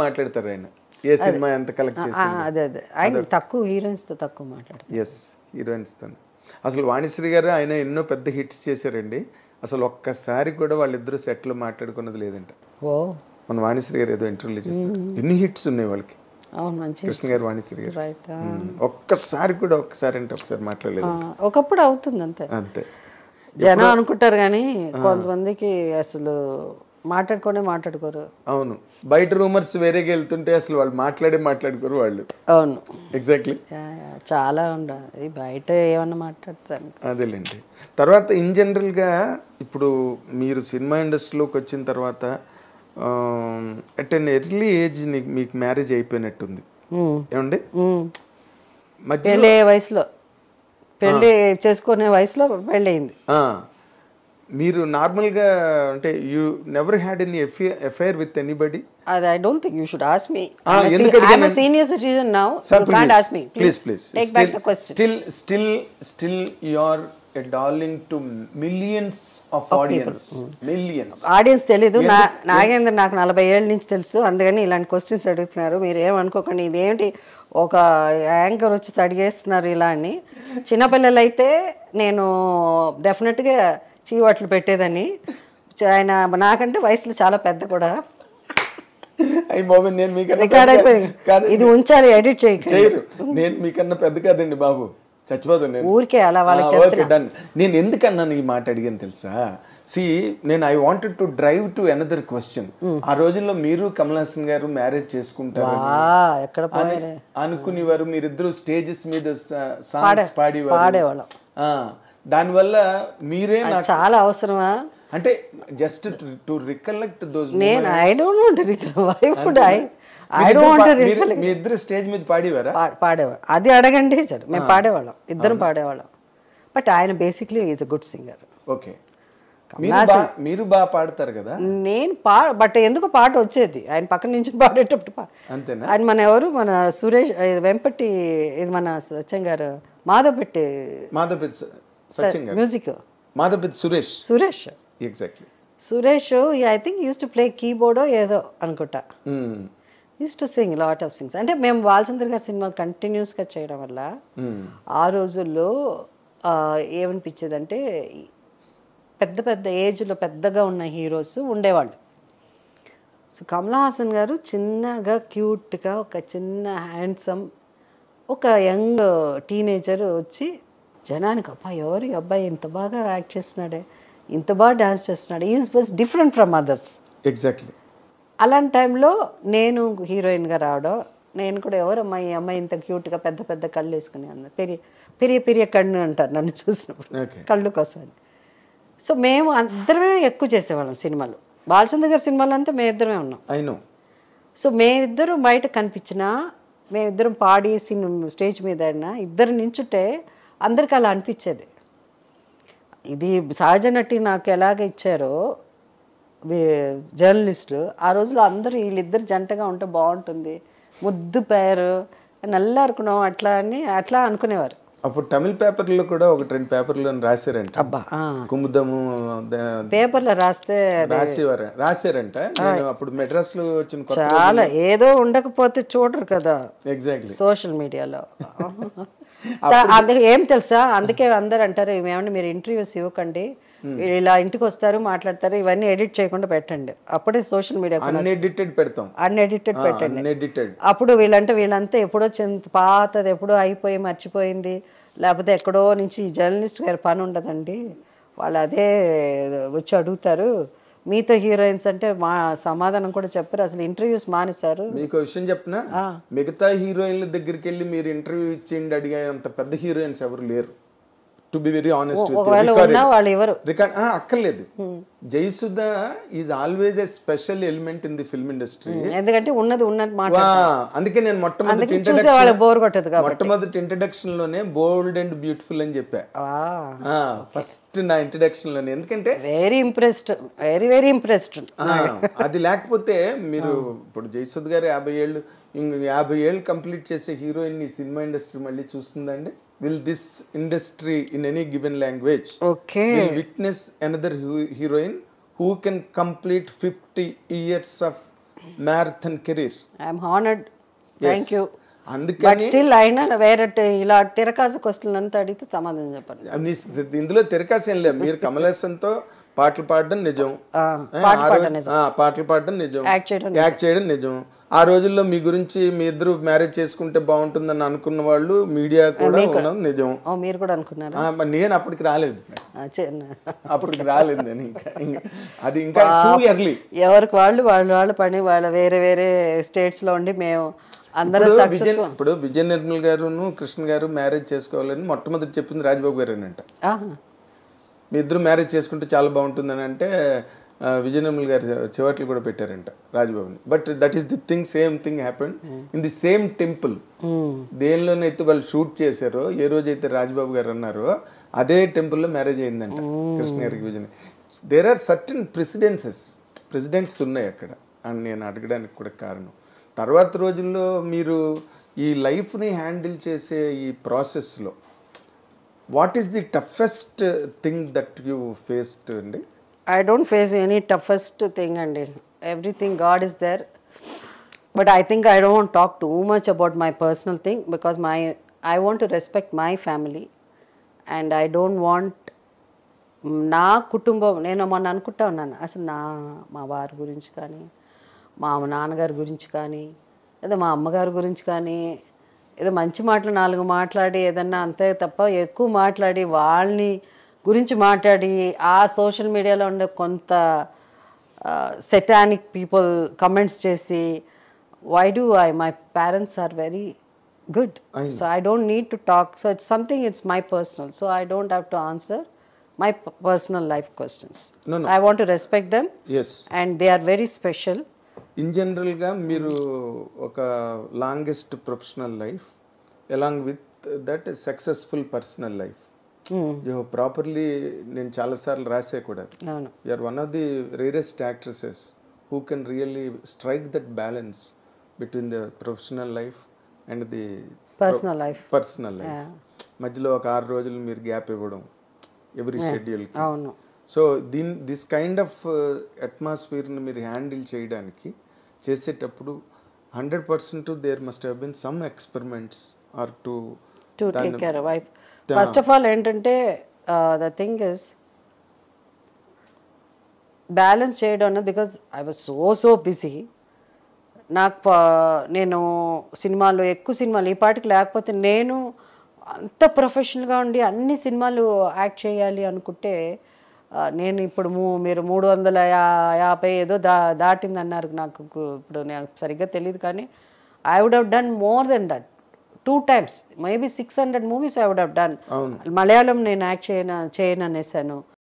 మాట్లాడతారు ఆయన ఏ సినిమా ఎంత కలెక్ట్ చేసింది. అదే అదే ఆయన తక్కువ హీరోయిన్స్తో తక్కువ మాట్లాడతారు. ఎస్, హీరోయిన్స్తో. అసలు వాణిశ్రీ గారు ఆయన ఎన్నో పెద్ద హిట్స్ చేశారండి. అసలు ఒక్కసారి కూడా వాళ్ళిద్దరూ సెట్లు మాట్లాడుకున్నది లేదంట. ఓ మన వాణిశ్రీ గారు ఏదో ఇంటర్వ్యూలో చెప్పారు ఎన్ని హిట్స్ ఉన్నాయి వాళ్ళకి. అవును, మంచి కృష్ణ గారు, వాణిశ్రీ గారు రైట్. ఒక్కసారి కూడా ఒక్కసారి అంటే ఒకసారి మాట్లాడలేదు. ఒకప్పుడు అవుతుంది అంతే. అంతే జనం అనుకుంటారు కానీ కొంతమందికి అసలు మాట్లాడుకోరు. అవును, బయట రూమర్స్ వేరేగా వెళ్తుంటే అసలు వాళ్ళు మాట్లాడుకోరు వాళ్ళు. అవును, ఎగ్జాక్ట్లీ. చాలా ఉండాలి బయట ఏమన్నా మాట్లాడతాను. అదేలేండి. తర్వాత ఇన్ జనరల్గా ఇప్పుడు మీరు సినిమా ఇండస్ట్రీలోకి వచ్చిన తర్వాత అట్ అన్ ఎర్లీ ఏజ్ మీకు మ్యారేజ్ అయిపోయినట్టుంది ఏమండి? పెళ్ళి వయసులో, పెళ్ళి చేసుకునే వయసులో పెళ్ళయింది. మీరు నార్మల్గా అంటే you never had any affair with anybody? అది I don't think you should ask me. I am a senior citizen now. You can't ask me. Please take back the question. Still you are a darling to millions of audience. Millions. Audience తెలీదు. నాగేంద్ర నాకు 40 ఏళ్ళ నుంచి తెలుసు, అందుకని ఇలాంటి questions అడుగుతున్నారు. మీరు ఏమనుకోకండి, ఇదేంటి ఒక యాంకర్ వచ్చి అడిగేస్తున్నారు ఇలా అని. చిన్నపిల్లలు అయితే నేను డెఫినెట్గా చీవాట్లు పెట్టేదని. ఆయన నాకంటే వయసులో చాలా పెద్ద కూడా. రికార్డ్ అయిపోయింది, ఇది ఉంచాలి, ఎడిట్ చేయరు. నేను మీకన్నా పెద్ద కాదండి బాబు, చచ్చిపోతాను నేను ఊరికే అలా వాళ్ళకి. నేను ఎందుకన్నాను ఈ మాట అడిగాను తెలుసా? నేను I wanted to drive to another question. ఆ రోజుల్లో మీరు కమల్ హాసన్ గారు మ్యారేజ్ చేసుకుంటారు అనుకునేవారు, మీరిద్దరు స్టేజెస్ మీద సాంగ్స్ పాడేవాళ్ళం. దానివల్ల మీరే నాకు చాలా అవసరమా అంటే జస్ట్ టు రికలెక్ట్ దోస్. నేను I don't want to recollect. మీ ఇద్దరు స్టేజ్ మీద పాడేవాడు. అది అడగండి సార్, మేము పాడేవాళ్ళం, ఇద్దరం పాడేవాళ్ళం. బట్ ఆయన basically is a good singer. Okay, మీరు బాగా పాడతారు కదా. నేను బట్ ఎందుకు పాట వచ్చేది ఆయన పక్కన నుంచి పాడేటప్పుడు. అంతేనా? ఆయన మన ఎవరు, మన సురేష్ వెంపటి, ఇది మన సత్యం గారు, Madhavapeddi music, Madhavapeddi Suresh. Exactly. Suresh I think uses to play keyboard ఏదో అనుకుంటా. Uses to sing lot of sings. అంటే మేము బాలచంద్ర గారి సినిమా కంటిన్యూస్గా చేయడం వల్ల ఆ రోజుల్లో ఏమనిపించేదంటే పెద్ద పెద్ద ఏజ్లో పెద్దగా ఉన్న హీరోస్ ఉండేవాళ్ళు. సో కమల్ హాసన్ గారు చిన్నగా క్యూట్గా ఒక చిన్న హ్యాండ్సమ్ ఒక యంగ్ టీనేజర్ వచ్చి జనానికి అబ్బా ఎవరి అబ్బాయి ఇంత బాగా యాక్ట్ చేస్తున్నాడే, ఇంత బాగా డాన్స్ చేస్తున్నాడు, is was different from others. Exactly. అలాంటి టైంలో నేను హీరోయిన్గా రావడం, నేను కూడా ఎవరమ్మా ఈ అమ్మాయి ఇంత క్యూట్గా పెద్ద పెద్ద కళ్ళు వేసుకుని అన్నారు. పెరియ కన్ను అంటారు నన్ను చూసినప్పుడు, కళ్ళు కోసం. సో మేము అందరమే ఎక్కువ చేసేవాళ్ళం సినిమాలు. బాలచంద్ర గారి సినిమాలు అంతా మేమిద్దరమే ఉన్నాం. సో మేమిద్దరం బయట కనిపించినా, మేమిద్దరం పాడి స్టేజ్ మీద అయినా ఇద్దరు నించుంటే అందరికి అలా అనిపించేది. ఇది సహజ నటి నాకు ఎలాగ ఇచ్చారో జర్నలిస్టులు, ఆ రోజులో అందరూ వీళ్ళిద్దరు జంటగా ఉంటే బాగుంటుంది, ముద్దు పేరు నల్లారుకున్నాం అట్లా అనుకునేవారు. అప్పుడు తమిళ పేపర్లో కూడా 1-2 పేపర్లో రాశారంట. అబ్బా, కుముదము పేపర్లో రాశారంట. నేను అప్పుడు మెడ్రాస్ లో వచ్చిన చాలా ఏదో ఉండకపోతే చూడరు కదా. ఎగ్జాక్ట్లీ. సోషల్ మీడియాలో అందుకే ఏం తెలుసా, అందుకే అందరు అంటారు ఏమన్నా మీరు ఇంటర్వ్యూస్ ఇవ్వకండి, ఇలా ఇంటికి వస్తారు మాట్లాడతారు, ఇవన్నీ ఎడిట్ చేయకుండా పెట్టండి. అప్పుడే సోషల్ మీడియా అన్ఎడిటెడ్ పెట్టండి. అప్పుడు వీళ్ళంతా ఎప్పుడో పాతది ఎప్పుడో అయిపోయి మర్చిపోయింది, లేకపోతే ఎక్కడో నుంచి జర్నలిస్ట్ గారి పని ఉండదండి, వాళ్ళు అదే వచ్చి అడుగుతారు. మీతో హీరోయిన్స్ అంటే మా సమాధానం కూడా చెప్పారు, అసలు ఇంటర్వ్యూస్ మానేశారు. మీకు విషయం చెప్పిన, మిగతా హీరోయిన్ల దగ్గరికి వెళ్ళి మీరు ఇంటర్వ్యూ ఇచ్చేయండి అడిగే అంత పెద్ద హీరోయిన్స్ ఎవరు లేరు. To be very honest record అక్కర్లేదు. Jayasudha is always a special element in the film industry. ఎందుకంటే ఉన్నది మాట. అందుకే నేను మొట్టమొదటి ఇంట్రడక్షన్ లోనే బోల్డ్ అండ్ బ్యూటిఫుల్ అని చెప్పా ఫస్ట్ నా ఇంట్రడక్షన్ లోనే. ఎందుకంటే వెరీ ఇంప్రెస్డ్. అది లేకపోతే మీరు ఇప్పుడు జయసుధ గారు 50 ఏళ్ళు కంప్లీట్ చేసే హీరోయిన్ ఈ సినిమా ఇండస్ట్రీ మళ్ళీ చూస్తుందండి. Will this industry in any given language will witness another heroine who can complete 50 years of marathon career. I'm honoured, thank you. But అందుకని స్టిల్ అయినా వేరే ఇలా తిరకాసు క్వశ్చన్ అంతా అడిగితే సమాధానం చెప్పండి. ఇందులో తిరకాసు ఏం లేదు. మీరు కమల్ హాసన్తో పాటలు పాడడం నిజం, పాటలు పాడడం నిజం, యాక్ట్ చేయడం నిజం. ఆ రోజుల్లో మీ గురించి మీ ఇద్దరు మ్యారేజ్ చేసుకుంటే బాగుంటుందని అనుకున్న వాళ్ళు మీడియా కూడా ఉన్నది నిజం. మీరు కూడా అనుకున్నారా? నేను అప్పటికి రాలేదు, అప్పటికి రాలేదు నేను. అది ఇంకా టూ ఎర్లీ. ఎవరికి వాళ్ళు పని వాళ్ళ వేరే వేరే స్టేట్స్ లో ఉండి మేము అందరూ. ఇప్పుడు విజయ నిర్మల్ గారును కృష్ణ గారు మ్యారేజ్ చేసుకోవాలని మొట్టమొదటి చెప్పింది రాజ్బాబు గారేనంట. మీ ఇద్దరు మ్యారేజ్ చేసుకుంటే చాలా బాగుంటుందని అంటే విజయ నిర్మల్ గారు చివట్లు కూడా పెట్టారంట రాజ్బాబుని. But that is the thing, same thing happened in the same temple. దేనిలోనైతే వాళ్ళు షూట్ చేశారో, ఏ రోజైతే రాజ్బాబు గారు అన్నారో అదే టెంపుల్లో మ్యారేజ్ అయిందంట కృష్ణ గారికి Vijay. There are certain presidents ఉన్నాయి అక్కడ అని నేను అడగడానికి కూడా కారణం. తర్వాత రోజుల్లో మీరు ఈ లైఫ్ని హ్యాండిల్ చేసే ఈ ప్రాసెస్లో what is the toughest thing that you faced అండి? I don't face any toughest thing, and everything God is there. But I think I don't want to talk too much about my personal thing because I want to respect my family, and I don't want నా కుటుంబం. నేను మొన్న అనుకుంటా ఉన్నాను అసలు మా వారి గురించి కానీ, మా నాన్నగారి గురించి కానీ, లేదా మా అమ్మగారి గురించి కానీ ఏదో మంచి మాటలు 4 మాట్లాడి ఏదన్నా అంతే తప్ప ఎక్కువ మాట్లాడి వాళ్ళని గురించి మాట్లాడి ఆ సోషల్ మీడియాలో ఉండే కొంత సెటానిక్ పీపుల్ కమెంట్స్ చేసి why do my parents are very good, so I don't need to talk. So it's something, it's my personal, so I don't have to answer my personal life questions. I want to respect them and they are very special. In జనరల్గా మీరు ఒక longest professional life along with that successful personal life. Properly నేను చాలాసార్లు రాసే కూడా, you are one of the rarest actresses who can really strike that balance between the professional life and the personal life. మధ్యలో ఒక 6 రోజులు మీరు గ్యాప్ ఇవ్వడం every షెడ్యూల్కి. సో దిస్ కైండ్ ఆఫ్ అట్మాస్ఫియర్ని మీరు హ్యాండిల్ చేయడానికి చేసేటప్పుడు 100% there must have been some experiments or to take care of wife. First of all ఏంటంటే ద థింగ్ ఇస్ బ్యాలెన్స్ చేయడం అన్నది, because I was so busy. నేను ఎక్కువ సినిమాలు ఈ పాటికి లేకపోతే నేను అంత ప్రొఫెషనల్గా ఉండి అన్ని సినిమాలు యాక్ట్ చేయాలి అనుకుంటే నేను ఇప్పుడు మీరు 350 ఏదో దాటింది అన్నారు. నాకు ఇప్పుడు నాకు సరిగ్గా తెలియదు, కానీ I would have done more than that 2 times, maybe 600 movies I would have done. Malayalam నేను యాక్ట్ చేయను అనేసాను.